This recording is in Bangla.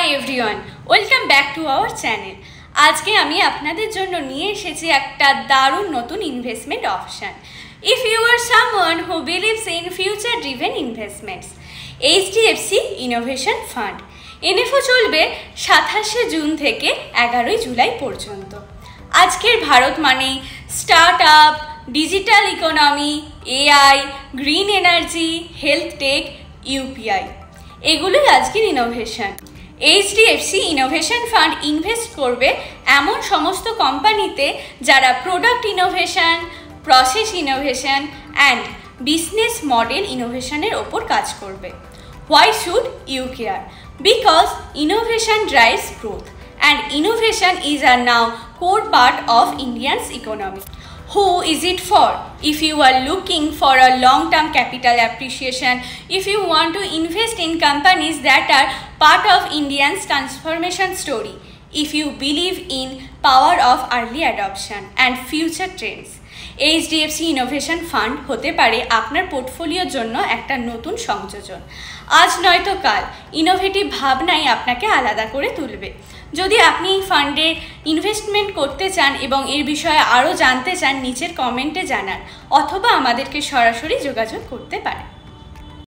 High everyone, welcome back to our channel. আজকে আমি আপনাদের জন্য নিয়ে এসেছি একটা দারুণ নতুন investment option. If you are someone who believes in future driven investments, HDFC innovation fund NFO চলবে 27শে জুন থেকে 11ই জুলাই পর্যন্ত। আজকের ভারত মানেই startup, digital economy, AI, green energy, health tech, UPI, এগুলোই আজকের innovation. HDFC innovation fund invest করবে এমন সমস্ত কোম্পানিতে যারা product innovation, process innovation and business model ইনোভেশনের ওপর কাজ করবে। Why should you care? Because innovation drives growth and innovation is a now core part of India's economy. Who is it for? If you are looking for a long-term capital appreciation, if you want to invest in companies that are part of India's transformation story, if you believe in power of early adoption and future trends, HDFC innovation fund হতে পারে আপনার পোর্টফোলিওর জন্য একটা নতুন সংযোজন। আজ নয়তো কাল ইনোভেটিভ ভাবনাই আপনাকে আলাদা করে তুলবে। যদি আপনি এই ফান্ডে ইনভেস্টমেন্ট করতে চান এবং এর বিষয়ে আরও জানতে চান, নিচের কমেন্টে জানান অথবা আমাদেরকে সরাসরি যোগাযোগ করতে পারেন।